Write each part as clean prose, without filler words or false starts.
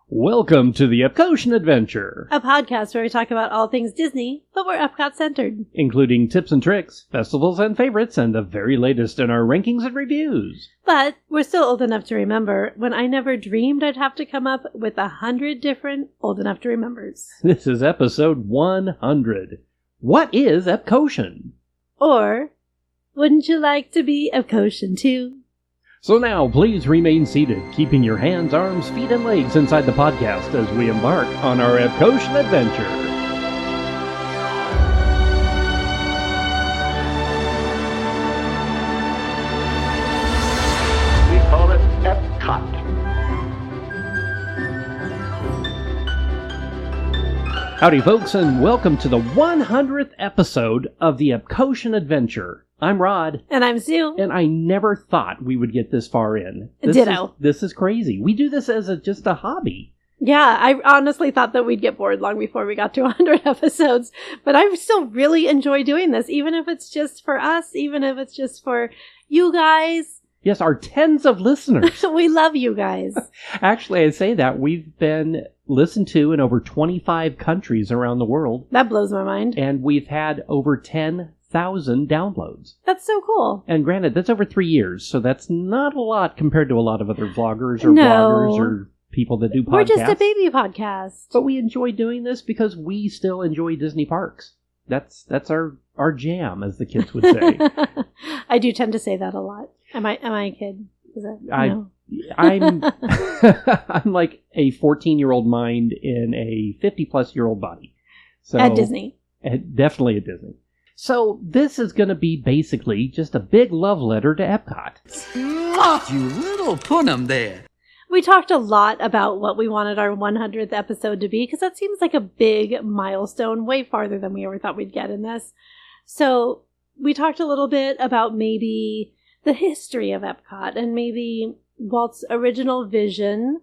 Welcome to the Epcotian Adventure, a podcast where we talk about all things Disney, but we're Epcot-centered. including tips and tricks, festivals and favorites, and the very latest in our rankings and reviews. But we're still old enough to remember when I never dreamed I'd have to come up with 100 different old enough to remembers. This is episode 100. What is Epcotian? Or, wouldn't you like to be Epcotian too? So now, please remain seated, keeping your hands, arms, feet, and legs inside the podcast as we embark on our Epcotian adventure. We call it Epcot. Howdy, folks, and welcome to the 100th episode of the Epcotian Adventure. I'm Rod. And I'm Sioux. And I never thought we would get this far in. Ditto. This is crazy. We do this as just a hobby. Yeah, I honestly thought that we'd get bored long before we got to 100 episodes. But I still really enjoy doing this, even if it's just for us, even if it's just for you guys. Yes, our tens of listeners. We love you guys. Actually, I say that we've been listened to in over 25 countries around the world. That blows my mind. And we've had over 10,000 downloads. That's so cool. And granted, that's over 3 years, so that's not a lot compared to a lot of other vloggers or bloggers or people that do podcasts. We're just a baby podcast. But we enjoy doing this because we still enjoy Disney parks. That's our jam, as the kids would say. I do tend to say that a lot. Am I a kid? Is that, no? I'm I'm like a 14-year-old mind in a 50-plus-year-old body. So at Disney. Definitely at Disney. So this is going to be basically just a big love letter to Epcot. You little punum there. We talked a lot about what we wanted our 100th episode to be, because that seems like a big milestone, way farther than we ever thought we'd get in this. So we talked a little bit about maybe the history of Epcot and maybe Walt's original vision.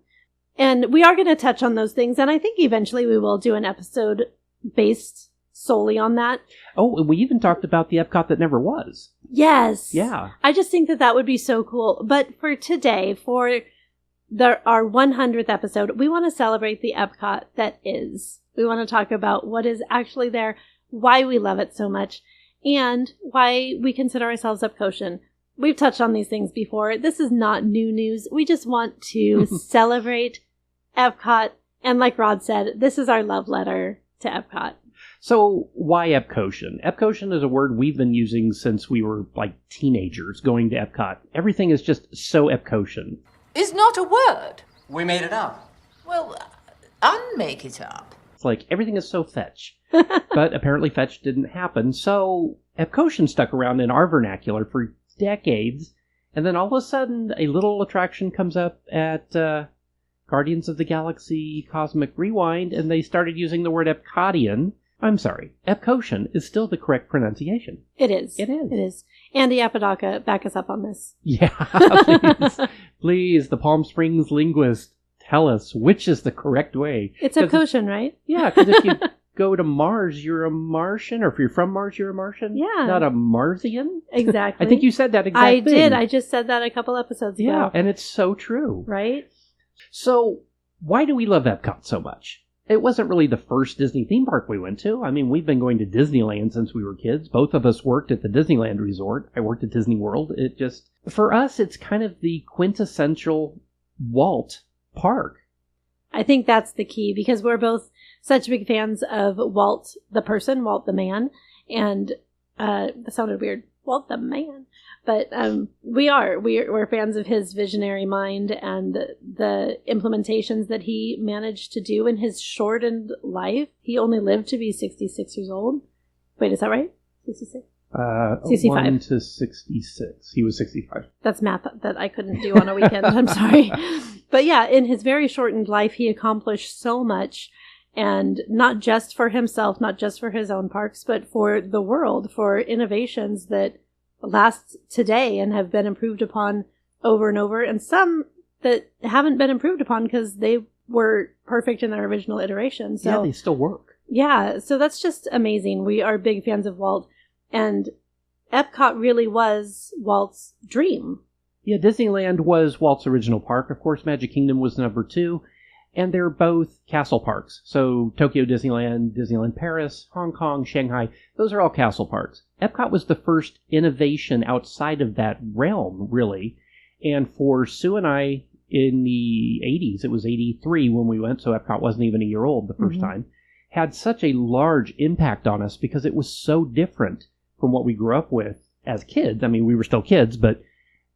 And we are going to touch on those things. And I think eventually we will do an episode based solely on that. Oh, and we even talked about the Epcot that never was. Yes. Yeah. I just think that would be so cool. But for today, for our 100th episode, we want to celebrate the Epcot that is. We want to talk about what is actually there, why we love it so much, and why we consider ourselves Epcotian. We've touched on these things before. This is not new news. We just want to celebrate Epcot. And like Rod said, this is our love letter to Epcot. So why Epcotian? Epcotian is a word we've been using since we were like teenagers going to Epcot. Everything is just so Epcotian. Is not a word. We made it up. Well, unmake it up. It's like everything is so fetch. But apparently fetch didn't happen. So Epcotian stuck around in our vernacular for decades. And then all of a sudden a little attraction comes up at Guardians of the Galaxy Cosmic Rewind, and they started using the word Epcotian. I'm sorry, Epcotian is still the correct pronunciation. It is. It is. It is. Andy Apodaca, back us up on this. Yeah, please. Please, the Palm Springs linguist, tell us which is the correct way. It's Epcotian, right? Yeah, because if you go to Mars, you're a Martian, or if you're from Mars, you're a Martian. Yeah. Not a Martian. Exactly. I think you said that exact I thing. did. I just said that a couple episodes ago. Yeah, and it's so true. Right? So, why do we love Epcot so much? It wasn't really the first Disney theme park we went to. I mean, we've been going to Disneyland since we were kids. Both of us worked at the Disneyland resort. I worked at Disney World. For us, it's kind of the quintessential Walt park. I think that's the key, because we're both such big fans of Walt the person, Walt the man, and that sounded weird, Walt the man. But we're fans of his visionary mind and the implementations that he managed to do in his shortened life. He only lived to be 66 years old. Wait, is that right? 66? 65. 1 to 66. He was 65. That's math that I couldn't do on a weekend. I'm sorry. But yeah, in his very shortened life, he accomplished so much. And not just for himself, not just for his own parks, but for the world, for innovations that last today and have been improved upon over and over, and some that haven't been improved upon because they were perfect in their original iteration. So yeah, they still work. Yeah, so that's just amazing. We are big fans of Walt, and Epcot really was Walt's dream. Yeah, Disneyland was Walt's original park. Of course, Magic Kingdom was number 2. And they're both castle parks. So Tokyo Disneyland, Disneyland Paris, Hong Kong, Shanghai, those are all castle parks. Epcot was the first innovation outside of that realm, really. And for Sue and I in the 80s, it was 83 when we went, so Epcot wasn't even a year old the first time, had such a large impact on us because it was so different from what we grew up with as kids. I mean, we were still kids, but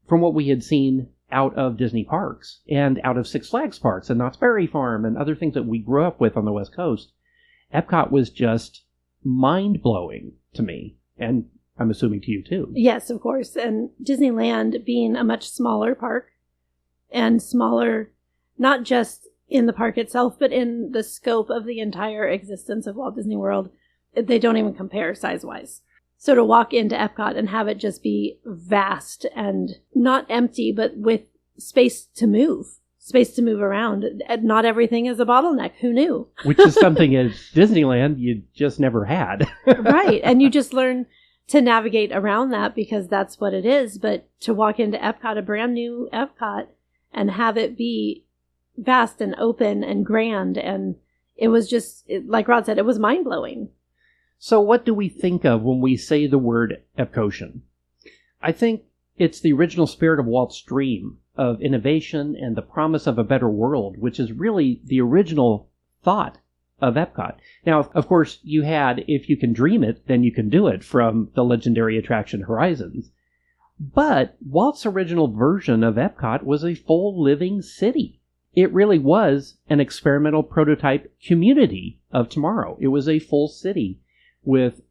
from what we had seen out of Disney parks and out of Six Flags parks and Knott's Berry Farm and other things that we grew up with on the West Coast, Epcot was just mind-blowing to me. And I'm assuming to you too. Yes, of course. And Disneyland being a much smaller park and smaller, not just in the park itself, but in the scope of the entire existence of Walt Disney World, they don't even compare size-wise. So to walk into Epcot and have it just be vast and not empty, but with space to move around. Not everything is a bottleneck. Who knew? Which is something at Disneyland you just never had. Right. And you just learn to navigate around that because that's what it is. But to walk into Epcot, a brand new Epcot, and have it be vast and open and grand. And it was just, like Rod said, it was mind-blowing. So what do we think of when we say the word Epcotian? I think it's the original spirit of Walt's dream of innovation and the promise of a better world, which is really the original thought of Epcot. Now, of course, you had, if you can dream it, then you can do it, from the legendary attraction Horizons. But Walt's original version of Epcot was a full living city. It really was an experimental prototype community of tomorrow. It was a full city with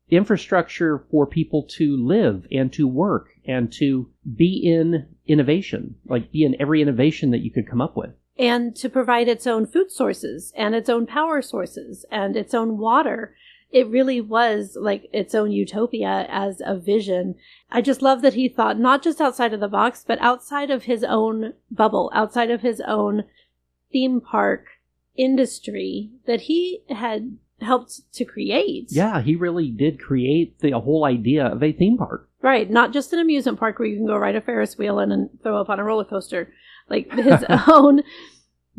infrastructure for people to live and to work and to be in innovation, like be in every innovation that you could come up with. And to provide its own food sources and its own power sources and its own water. It really was like its own utopia as a vision. I just love that he thought not just outside of the box, but outside of his own bubble, outside of his own theme park industry that he had helped to create. Yeah, he really did create the whole idea of a theme park. Right, not just an amusement park where you can go ride a Ferris wheel and throw up on a roller coaster. Like his own,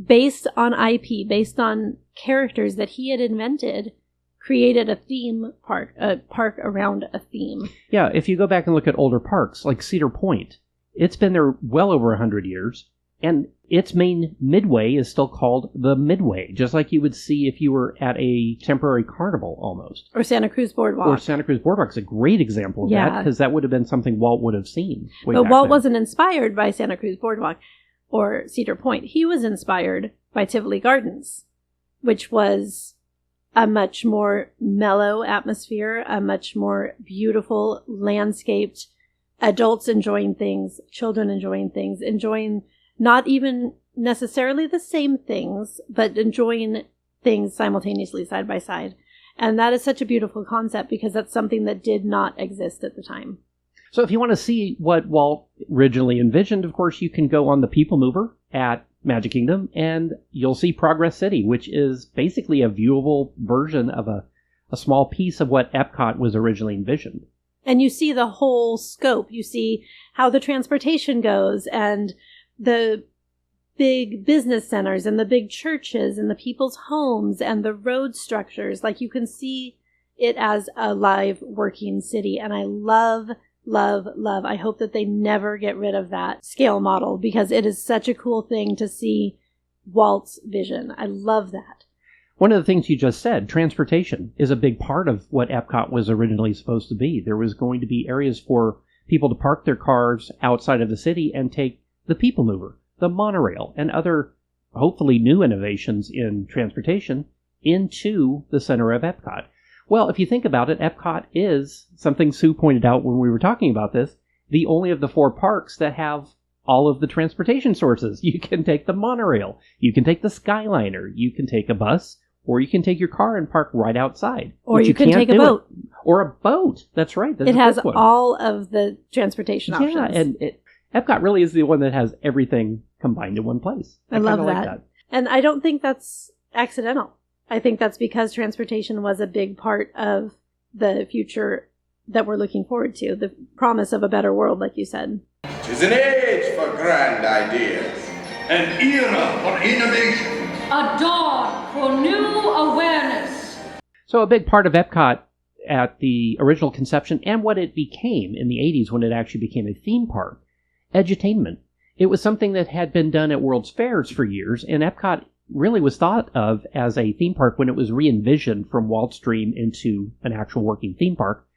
based on IP, based on characters that he had invented, created a theme park, a park around a theme. Yeah, if you go back and look at older parks, like Cedar Point, it's been there well over 100 years, and its main midway is still called the Midway, just like you would see if you were at a temporary carnival almost. Or Santa Cruz Boardwalk. Or Santa Cruz Boardwalk is a great example of that, because that would have been something Walt would have seen. But Walt wasn't inspired by Santa Cruz Boardwalk or Cedar Point. He was inspired by Tivoli Gardens, which was a much more mellow atmosphere, a much more beautiful landscaped, adults enjoying things, children enjoying things, enjoying not even necessarily the same things, but enjoying things simultaneously side by side. And that is such a beautiful concept because that's something that did not exist at the time. So if you want to see what Walt originally envisioned, of course, you can go on the People Mover at Magic Kingdom, and you'll see Progress City, which is basically a viewable version of a small piece of what Epcot was originally envisioned. And you see the whole scope. You see how the transportation goes, and the big business centers, and the big churches, and the people's homes, and the road structures. Like, you can see it as a live working city. And I love, I hope that they never get rid of that scale model, because it is such a cool thing to see Walt's vision. I love that. One of the things you just said, transportation, is a big part of what Epcot was originally supposed to be. There was going to be areas for people to park their cars outside of the city and take the People Mover, the monorail, and other hopefully new innovations in transportation into the center of Epcot. Well, if you think about it, Epcot is, something Sue pointed out when we were talking about this, the only of the 4 parks that have all of the transportation sources. You can take the monorail, you can take the Skyliner, you can take a bus, or you can take your car and park right outside. Or you can take a boat. Or a boat. That's right. It has all of the transportation options. Yeah, and Epcot really is the one that has everything combined in one place. I love that. Like that. And I don't think that's accidental. I think that's because transportation was a big part of the future that we're looking forward to, the promise of a better world, like you said. It's an age for grand ideas. An era for innovation. A dawn for new awareness. So a big part of Epcot at the original conception and what it became in the 80s when it actually became a theme park, edutainment. It was something that had been done at World's Fairs for years, and Epcot really was thought of as a theme park when it was re-envisioned from Walt's dream into an actual working theme park.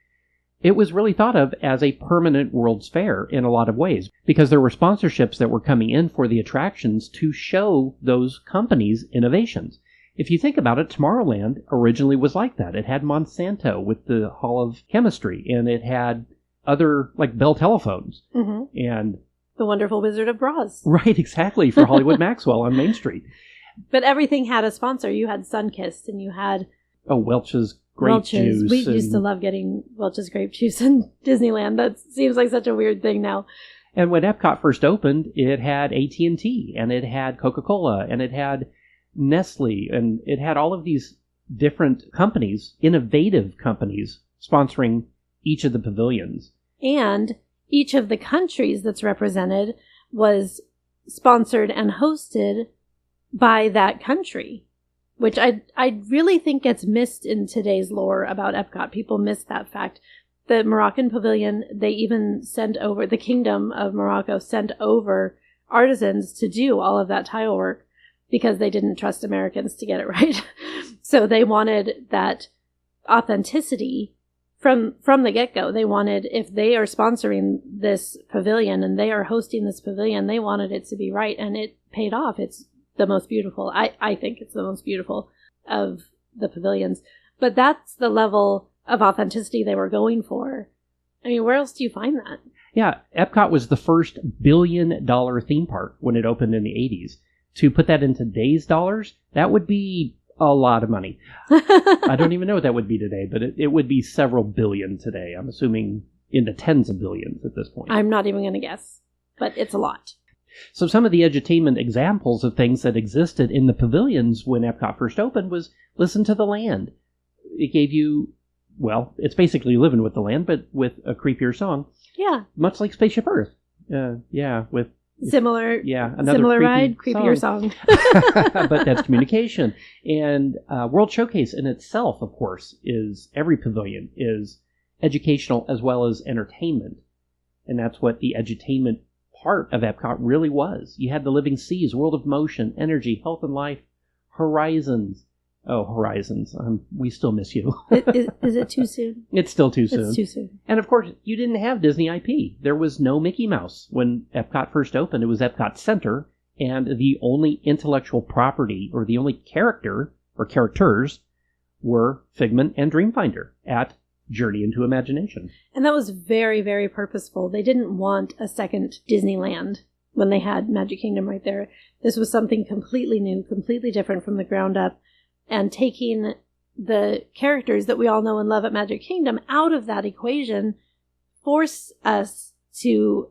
It was really thought of as a permanent World's Fair in a lot of ways, because there were sponsorships that were coming in for the attractions to show those companies' innovations. If you think about it, Tomorrowland originally was like that. It had Monsanto with the Hall of Chemistry, and it had other, like, Bell telephones. Mm-hmm. And The Wonderful Wizard of Bras. right, exactly, for Hollywood Maxwell on Main Street. But everything had a sponsor. You had Sunkist, and you had Welch's grape juice. We used to love getting Welch's grape juice in Disneyland. That seems like such a weird thing now. And when Epcot first opened, it had AT&T, and it had Coca-Cola, and it had Nestle, and it had all of these different companies, innovative companies, sponsoring each of the pavilions. And each of the countries that's represented was sponsored and hosted by that country, which I really think gets missed in today's lore about Epcot. People miss that fact. The Moroccan pavilion, they even sent over, the Kingdom of Morocco sent over artisans to do all of that tile work because they didn't trust Americans to get it right. So they wanted that authenticity from the get-go. They wanted, if they are sponsoring this pavilion and they are hosting this pavilion, they wanted it to be right, and it paid off. It's the most beautiful. I think it's the most beautiful of the pavilions. But that's the level of authenticity they were going for. I mean, where else do you find that? Yeah, Epcot was the first billion-dollar theme park when it opened in the 80s. To put that in today's dollars, that would be a lot of money. I don't even know what that would be today, but it would be several billion today. I'm assuming in the tens of billions at this point. I'm not even going to guess, but it's a lot. So some of the edutainment examples of things that existed in the pavilions when Epcot first opened was Listen to the Land. It gave you, well, it's basically Living with the Land, but with a creepier song. Yeah. Much like Spaceship Earth. With Similar another ride, creepier song. But that's communication. And World Showcase in itself, of course, is every pavilion is educational as well as entertainment. And that's what the edutainment part of Epcot really was. You had the Living Seas, World of Motion, Energy, Health and Life, Horizons. Oh, Horizons. We still miss you. Is it too soon? It's still too soon. It's too soon. And of course, you didn't have Disney IP. There was no Mickey Mouse. When Epcot first opened, it was Epcot Center, and the only intellectual property, or the only character, or characters, were Figment and Dreamfinder at Journey into Imagination. And that was very, very purposeful. They didn't want a second Disneyland when they had Magic Kingdom right there. This was something completely new, completely different from the ground up. And taking the characters that we all know and love at Magic Kingdom out of that equation forced us to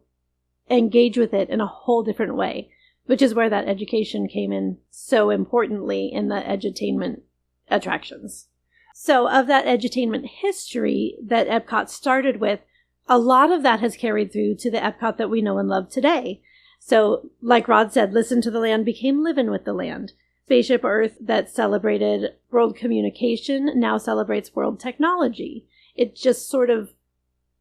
engage with it in a whole different way, which is where that education came in so importantly in the edutainment attractions. So of that edutainment history that Epcot started with, a lot of that has carried through to the Epcot that we know and love today. So like Rod said, Listen to the Land became Livin' with the Land. Spaceship Earth that celebrated world communication now celebrates world technology. It just sort of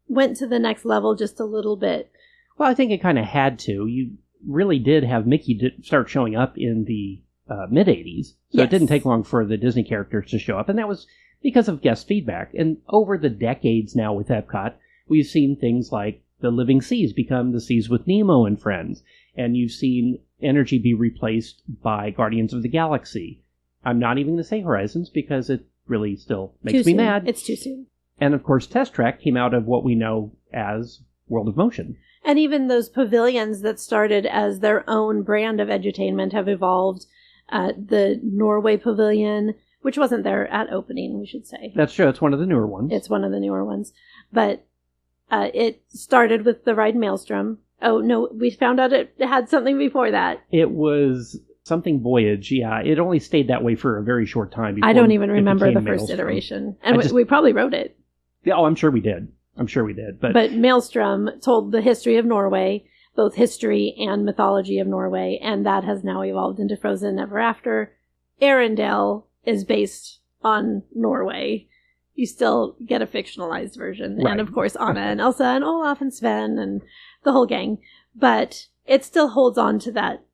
went to the next level just a little bit. Well, I think it kind of had to. You really did have Mickey start showing up in the mid-'80s, so Yes. It didn't take long for the Disney characters to show up, and that was because of guest feedback. And over the decades now with Epcot, we've seen things like the Living Seas become the Seas with Nemo and Friends, and you've seen Energy be replaced by Guardians of the Galaxy. I'm not even going to say Horizons because it really still makes me mad. It's too soon. And of course, Test Track came out of what we know as World of Motion. And even those pavilions that started as their own brand of edutainment have evolved. The Norway Pavilion, which wasn't there at opening, we should say. That's true. It's one of the newer ones. It's one of the newer ones. But it started with the ride Maelstrom. Oh, no, we found out it had something before that. It was something Voyage, yeah. It only stayed that way for a very short time. I don't even remember the Maelstrom. first iteration. And we probably wrote it. Yeah, I'm sure we did. But Maelstrom told the history of Norway, both history and mythology of Norway, and that has now evolved into Frozen Ever After. Arendelle is based on Norway, you still get a fictionalized version. Right. And of course, Anna and Elsa and Olaf and Sven and the whole gang. But it still holds on to that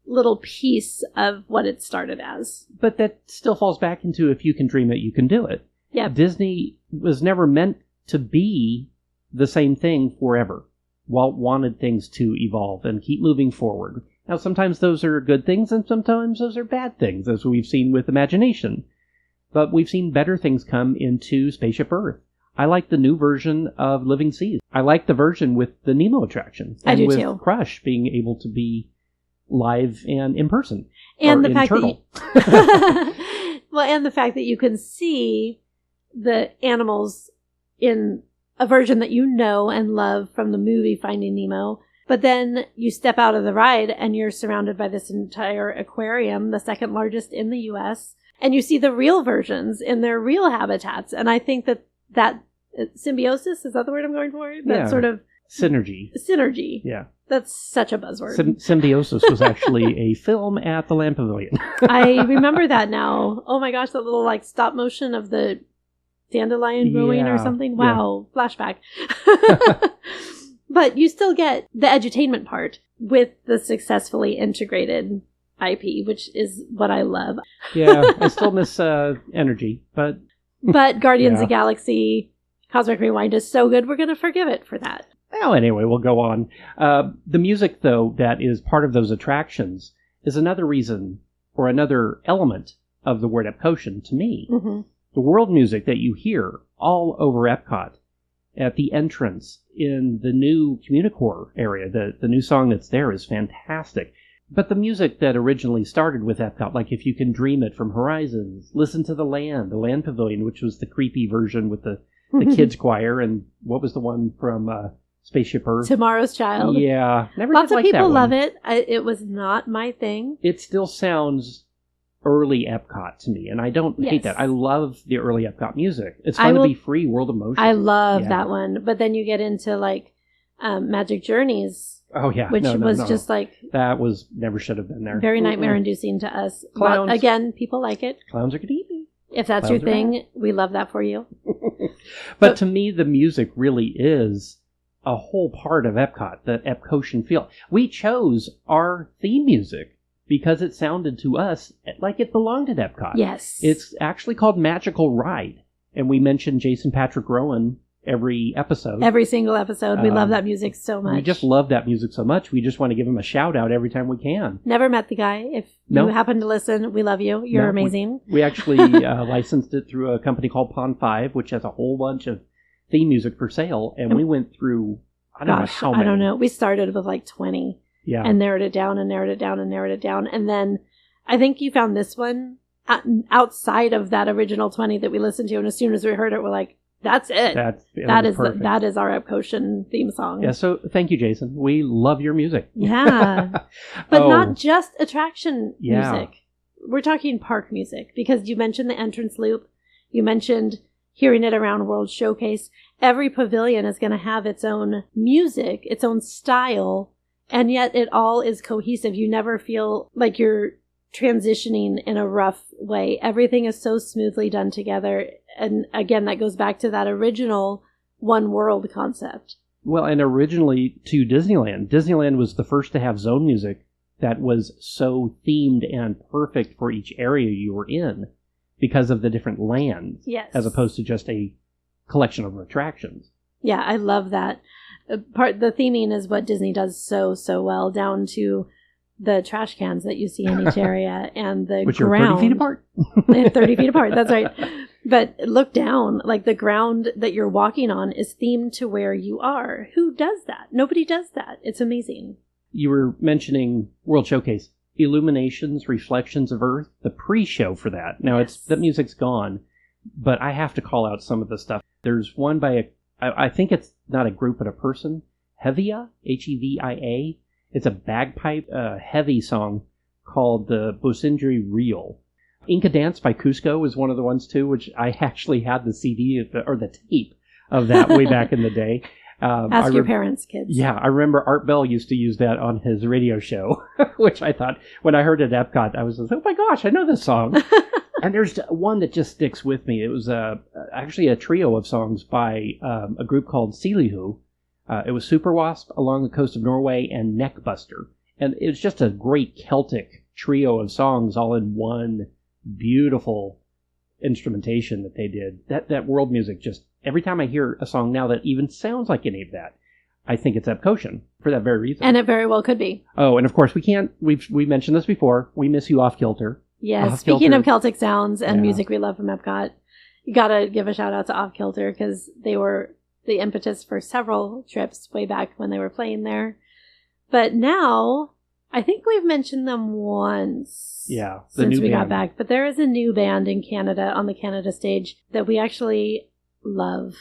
little piece of what it started as. But that still falls back into if you can dream it, you can do it. Yeah. Disney was never meant to be the same thing forever. Walt wanted things to evolve and keep moving forward. Now, sometimes those are good things and sometimes those are bad things, as we've seen with Imagination. But we've seen better things come into Spaceship Earth. I like the new version of Living Seas. I like the version with the Nemo attraction. I do with too. Crush being able to be live and in person. And or the fact internal. that well, and the fact that you can see the animals in a version that you know and love from the movie Finding Nemo, but then you step out of the ride and you're surrounded by this entire aquarium, the second largest in the U.S., and you see the real versions in their real habitats. And I think that symbiosis, is that the word I'm going for? That sort of synergy. Yeah. That's such a buzzword. Symbiosis was actually a film at the Land Pavilion. I remember that now. Oh my gosh, that little like stop motion of the dandelion growing or something. Wow, flashback. But you still get the edutainment part with the successfully integrated IP, which is what I love. Yeah, I still miss Energy, but Guardians of Yeah. the Galaxy Cosmic Rewind is so good, we're going to forgive it for that. well, anyway, we'll go on. The music, though, that is part of those attractions is another reason or another element of the word Epcotian to me. Mm-hmm. The world music that you hear all over Epcot, at the entrance, in the new Communicore area, the new song that's there is fantastic. But the music that originally started with Epcot, like If You Can Dream It from Horizons, Listen to the Land Pavilion, which was the creepy version with the kids choir, and what was the one from Spaceship Earth? Tomorrow's Child. Yeah. Never Lots did of like that people one. love it. It was not my thing. It still sounds early Epcot to me, and I don't hate Yes. that. I love the early Epcot music. It's fun to be free, World of Motion. I love Yeah. that one. But then you get into like Magic Journeys, Oh, yeah. which No, was just like that was never should have been there. very Mm-mm. nightmare inducing to us. Clowns. Well, again, people like it. Clowns are good evening. If that's Clowns your are thing, we love that for you. But to me, the music really is a whole part of Epcot, the Epcotian feel. We chose our theme music because it sounded to us like it belonged at Epcot. Yes. It's actually called Magical Ride, and we mentioned Jason Patrick Rowan every episode. Every single episode. We love that music so much. We just love that music so much. We just want to give him a shout out every time we can. Never met the guy. If No. you happen to listen, we love you. You're No, amazing. We actually licensed it through a company called Pond 5, which has a whole bunch of theme music for sale, and we went through, I don't know how many. I don't know. We started with like 20 Yeah. and narrowed it down and narrowed it down and narrowed it down. And then I think you found this one outside of that original 20 that we listened to. And as soon as we heard it, we're like, that's it. That is perfect. that is our Epcotian theme song. Yeah, so thank you, Jason. We love your music. Yeah. But Oh, not just attraction Yeah. music. We're talking park music because you mentioned the entrance loop. You mentioned hearing it around World Showcase. Every pavilion is going to have its own music, its own style, and yet it all is cohesive. You never feel like you're transitioning in a rough way. Everything is so smoothly done together. And again, that goes back to that original one world concept. Well, and originally to Disneyland. Disneyland was the first to have zone music that was so themed and perfect for each area you were in because of the different lands. Yes. As opposed to just a collection of attractions. Yeah, I love that. The theming is what Disney does so well, down to the trash cans that you see in each area and the Which ground. are 30 feet apart. 30 feet apart, that's right. But look down, like the ground that you're walking on is themed to where you are. Who does that? Nobody does that. It's amazing. You were mentioning World Showcase. Illuminations, Reflections of Earth, the pre-show for that. Now, Yes. that music's gone, but I have to call out some of the stuff. There's one by I think it's not a group, but a person, Hevia, Hevia. It's a bagpipe heavy song called the Bosindri Reel. Inca Dance by Cusco was one of the ones, too, which I actually had the CD or the tape of that way back in the day. Ask your parents, kids. Yeah, I remember Art Bell used to use that on his radio show, which I thought, when I heard it at Epcot, I was like, oh my gosh, I know this song. And there's one that just sticks with me. It was actually a trio of songs by a group called Seelihu. It was Super Wasp, Along the Coast of Norway, and Neckbuster. And it was just a great Celtic trio of songs all in one beautiful instrumentation that they did. That world music, just every time I hear a song now that even sounds like any of that, I think it's Epcotian for that very reason. And it very well could be. Oh, and of course we mentioned this before. We miss you, Off Kilter. Yes, speaking of Celtic sounds and music we love from Epcot, you gotta give a shout out to Off Kilter because they were the impetus for several trips way back when they were playing there. But now, I think we've mentioned them once. Yeah, since we got back. But there is a new band in Canada on the Canada stage that we actually love,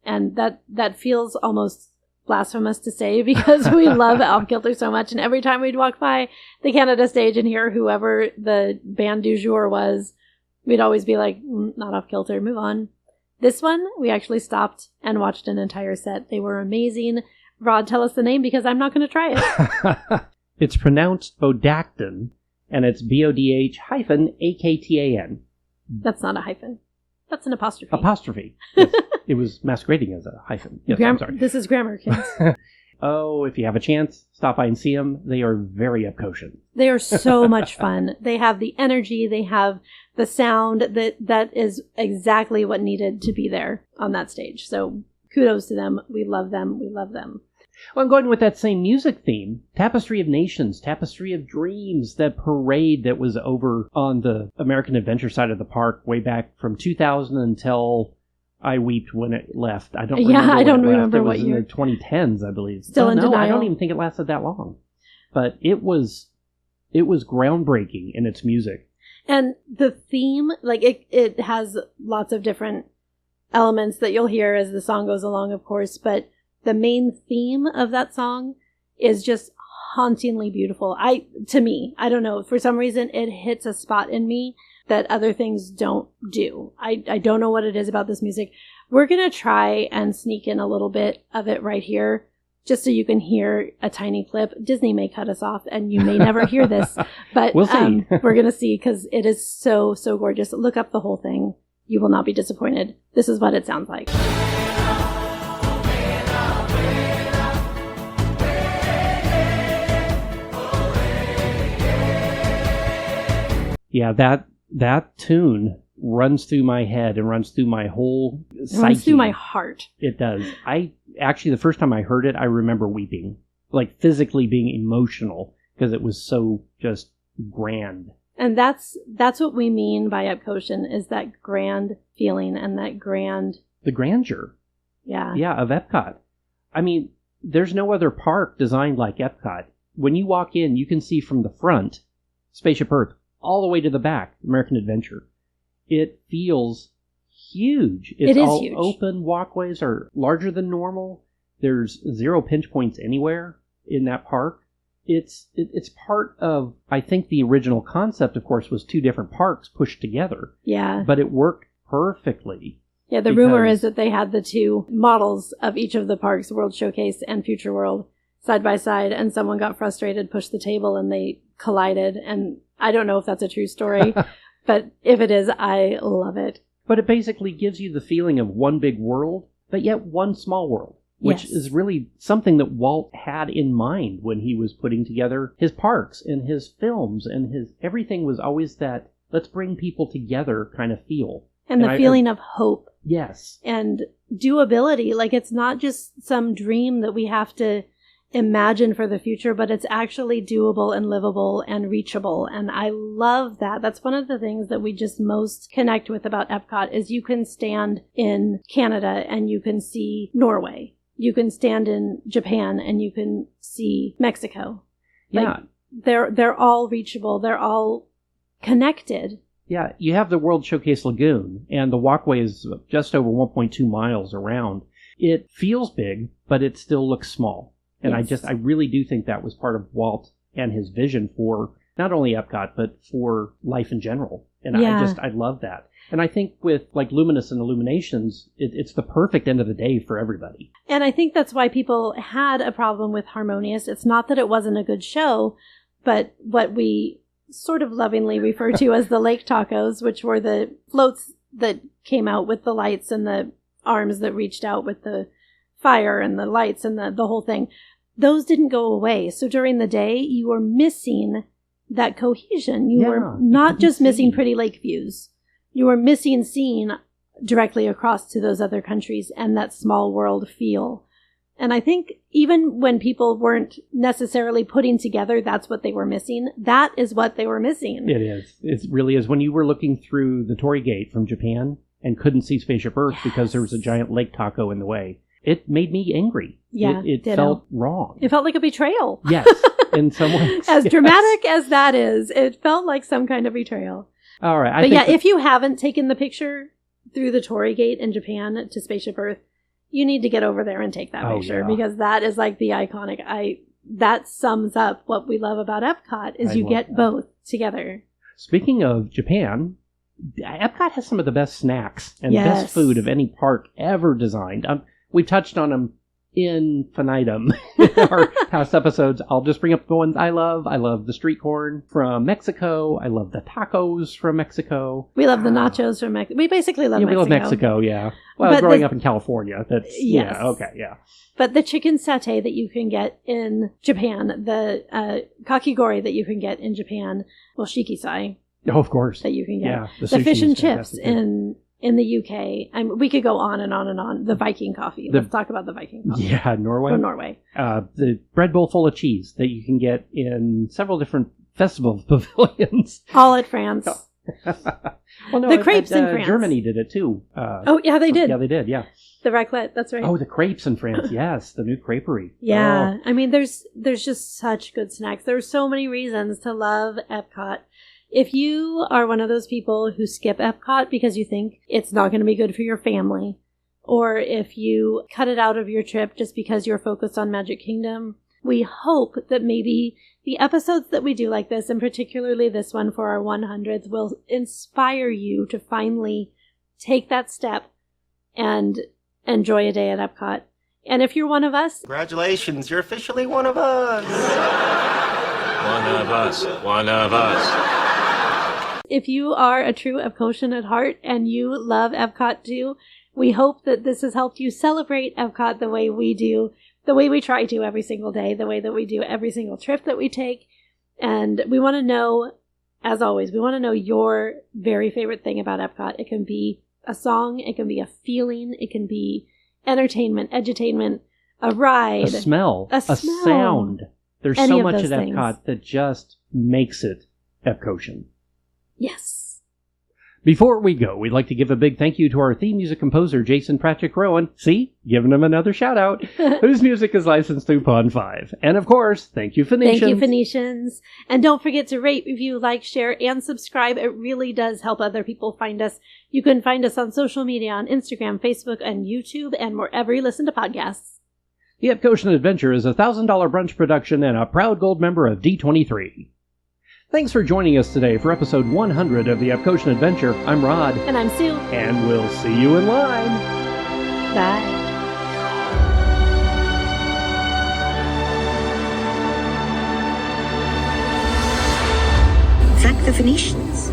and that feels almost blasphemous to say because we love Off Kilter so much, and every time we'd walk by the Canada stage and hear whoever the band du jour was, we'd always be like, not Off Kilter, move on. This one, we actually stopped and watched an entire set. They were amazing. Rod, tell us the name because I'm not going to try it. It's pronounced Bodacton, and it's BODH-AKTAN. That's not a hyphen. That's an apostrophe. Apostrophe. Yes. It was masquerading as a hyphen. Yes, I'm sorry. This is grammar, kids. Oh, if you have a chance, stop by and see them. They are very Epcotian. They are so much fun. They have the energy. They have the sound that is exactly what needed to be there on that stage. So kudos to them. We love them. We love them. Well, I'm going with that same music theme. Tapestry of Nations, Tapestry of Dreams, that parade that was over on the American Adventure side of the park way back from 2000 until I weeped when it left. I don't remember. I don't remember what year. In the 2010s, I believe. Still in denial. I don't even think it lasted that long. But it was groundbreaking in its music. And the theme, like it has lots of different elements that you'll hear as the song goes along, of course, but the main theme of that song is just hauntingly beautiful. To me, I don't know, for some reason it hits a spot in me that other things don't do. I don't know what it is about this music. We're going to try and sneak in a little bit of it right here, just so you can hear a tiny clip. Disney may cut us off and you may never hear this, but we'll see. We're going to see because it is so, so gorgeous. Look up the whole thing. You will not be disappointed. This is what it sounds like. Yeah, that tune runs through my head and runs through my whole psyche. Runs through my heart. It does. The first time I heard it, I remember weeping, like physically being emotional because it was so just grand. And that's what we mean by Epcotian, is that grand feeling and that the grandeur. Yeah. Yeah, of Epcot. I mean, there's no other park designed like Epcot. When you walk in, you can see from the front, Spaceship Earth, all the way to the back, American Adventure. It feels huge. It's all huge. Open walkways are larger than normal. There's 0 pinch points anywhere in that park. It's part of, I think the original concept, of course, was 2 different parks pushed together. Yeah. But it worked perfectly. Yeah, the rumor is that they had the 2 models of each of the parks, World Showcase and Future World, side by side, and someone got frustrated, pushed the table, and they collided. And I don't know if that's a true story, but if it is, I love it. But it basically gives you the feeling of one big world, but yet one small world, which is really something that Walt had in mind when he was putting together his parks and his films, and everything was always that let's bring people together kind of feel. And the feeling of hope. Yes. And doability. Like, it's not just some dream that we have to imagine for the future, but it's actually doable and livable and reachable. And I love that. That's one of the things that we just most connect with about Epcot is you can stand in Canada and you can see Norway. You can stand in Japan and you can see Mexico. Yeah. Like, they're all reachable. They're all connected. Yeah, you have the World Showcase Lagoon, and the walkway is just over 1.2 miles around. It feels big, but it still looks small. And yes. I really do think that was part of Walt and his vision for not only Epcot, but for life in general. And Yeah. I love that. And I think with like Luminous and Illuminations, it's the perfect end of the day for everybody. And I think that's why people had a problem with Harmonious. It's not that it wasn't a good show, but what we sort of lovingly refer to as the lake tacos, which were the floats that came out with the lights and the arms that reached out with the fire and the lights and the whole thing. Those didn't go away. So during the day, you were missing that cohesion. You were not just missing pretty lake views. You were missing seeing directly across to those other countries and that small world feel. And I think even when people weren't necessarily putting together that's what they were missing, that is what they were missing. It is. It really is. When you were looking through the Torii Gate from Japan and couldn't see Spaceship Earth because there was a giant lake taco in the way, it made me angry. Yeah, It ditto. felt wrong. It felt like a betrayal. Yes, in some ways. As yes. dramatic as that is, it felt like some kind of betrayal. All right. But yeah, if you haven't taken the picture through the Torii Gate in Japan to Spaceship Earth, you need to get over there and take that picture because that is like the iconic. That sums up what we love about Epcot is you get both together. Speaking of Japan, Epcot has some of the best snacks and best food of any park ever designed. We touched on them infinitum in our past episodes. I'll just bring up the ones I love. I love the street corn from Mexico. I love the tacos from Mexico. We love the nachos from Mexico. We basically love Mexico. We love Mexico, yeah. Well, But growing up in California, that's, Yes. yeah, okay, yeah. But the chicken satay that you can get in Japan, the kakigori that you can get in Japan, well, shikisai Oh, of course. that you can get. Yeah, The sushi fish is and chips fantastic, too. in the UK. We could go on and on and on. The Viking coffee. Let's talk about the Viking coffee. Yeah, Norway. From Norway. The bread bowl full of cheese that you can get in several different festival pavilions. All at France. Well, no, The crepes in France. Germany did it too. Oh, yeah, they did. Yeah, they did, yeah. The raclette, that's right. Oh, the crepes in France, yes. The new creperie. Yeah. Oh. I mean, there's just such good snacks. There's so many reasons to love Epcot. If you are one of those people who skip Epcot because you think it's not going to be good for your family, or if you cut it out of your trip just because you're focused on Magic Kingdom, we hope that maybe the episodes that we do like this, and particularly this one for our 100s, will inspire you to finally take that step and enjoy a day at Epcot. And if you're one of us, Congratulations, you're officially one of us. One of us. One of us. if you are a true Epcotian at heart and you love Epcot too, we hope that this has helped you celebrate Epcot the way we do, the way we try to every single day, the way that we do every single trip that we take. And we want to know, as always, we want to know your very favorite thing about Epcot. It can be a song, it can be a feeling, it can be entertainment, edutainment, a ride, a smell, a smell. sound. There's Any so of much those at things. Epcot that just makes it Epcotian. Yes. Before we go, we'd like to give a big thank you to our theme music composer, Jason Pratchett Rowan. See? Giving him another shout out. Whose music is licensed through Pond 5. And of course, thank you, Phoenicians. Thank you, Phoenicians. And don't forget to rate, review, like, share, and subscribe. It really does help other people find us. You can find us on social media, on Instagram, Facebook, and YouTube, and wherever you listen to podcasts. The Epcotian Adventure is a $1,000 brunch production and a proud gold member of D23. Thanks for joining us today for episode 100 of the Epcotian Adventure. I'm Rod. And I'm Sue. And we'll see you in line. Bye. Thank the Phoenicians.